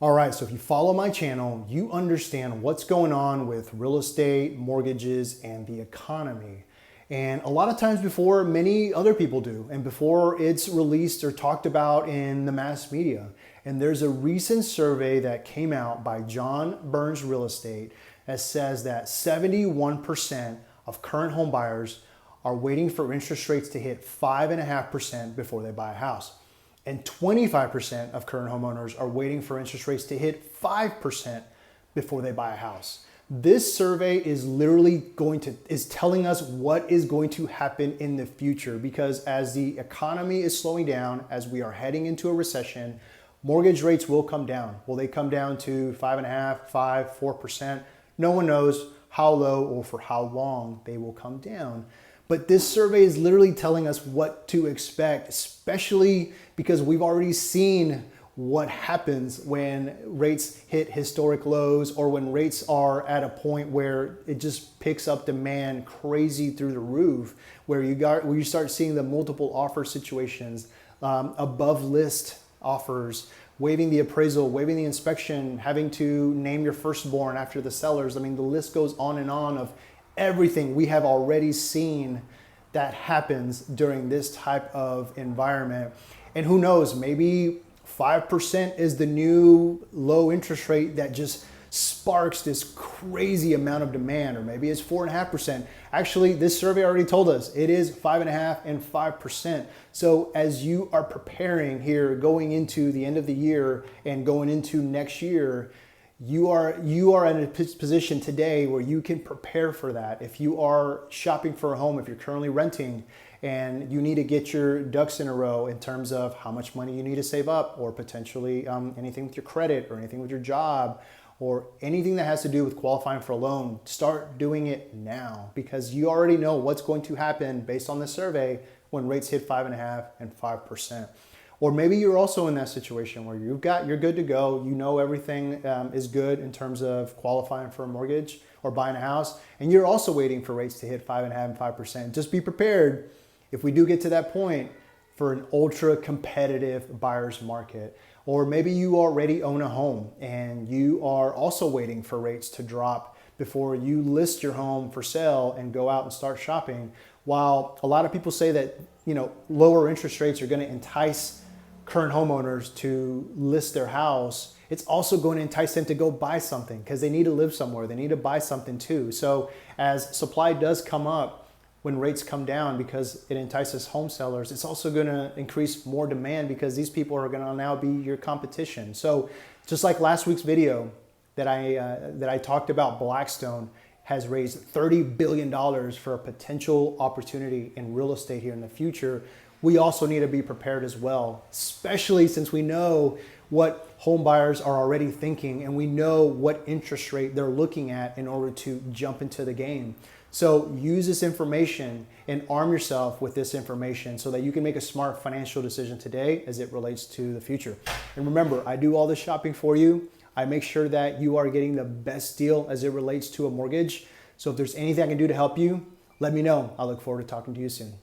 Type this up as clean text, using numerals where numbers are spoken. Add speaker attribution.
Speaker 1: All right, so if you follow my channel, you understand what's going on with real estate, mortgages, and the economy. And a lot of times before many other people do, and before it's released or talked about in the mass media. And there's a recent survey that came out by John Burns Real Estate that says that 71% of current home buyers are waiting for interest rates to hit 5.5% before they buy a house. And 25% of current homeowners are waiting for interest rates to hit 5% before they buy a house. This survey is literally telling us what is going to happen in the future, because as the economy is slowing down, as we are heading into a recession, mortgage rates will come down. Will they come down to 5.5%, 5%, 4%? No one knows how low or for how long they will come down. But this survey is literally telling us what to expect, especially because we've already seen what happens when rates hit historic lows, or when rates are at a point where it just picks up demand crazy through the roof, where you start seeing the multiple offer situations, above list offers, waiving the appraisal, waiving the inspection, having to name your firstborn after the sellers. I mean, the list goes on and on of everything we have already seen that happens during this type of environment. And who knows, maybe 5% is the new low interest rate that just sparks this crazy amount of demand, or maybe it's 4.5%. Actually, this survey already told us it is 5.5% and 5%. So as you are preparing here, going into the end of the year and going into next year, you are in a position today where you can prepare for that. If you are shopping for a home, if you're currently renting and you need to get your ducks in a row in terms of how much money you need to save up, or potentially anything with your credit, or anything with your job, or anything that has to do with qualifying for a loan, start doing it now, because you already know what's going to happen based on the survey when rates hit 5.5% and 5%. Or maybe you're also in that situation where you're good to go. You know everything is good in terms of qualifying for a mortgage or buying a house, and you're also waiting for rates to hit 5.5% and 5%. Just be prepared if we do get to that point for an ultra competitive buyer's market. Or maybe you already own a home and you are also waiting for rates to drop before you list your home for sale and go out and start shopping. While a lot of people say that, lower interest rates are going to entice current homeowners to list their house, it's also going to entice them to go buy something, because they need to live somewhere. They need to buy something too. So as supply does come up, when rates come down, because it entices home sellers, it's also going to increase more demand, because these people are going to now be your competition. So just like last week's video that I talked about, Blackstone has raised $30 billion for a potential opportunity in real estate here in the future. We also need to be prepared as well, especially since we know what home buyers are already thinking, and we know what interest rate they're looking at in order to jump into the game. So use this information and arm yourself with this information so that you can make a smart financial decision today as it relates to the future. And remember, I do all this shopping for you. I make sure that you are getting the best deal as it relates to a mortgage. So if there's anything I can do to help you, let me know. I look forward to talking to you soon.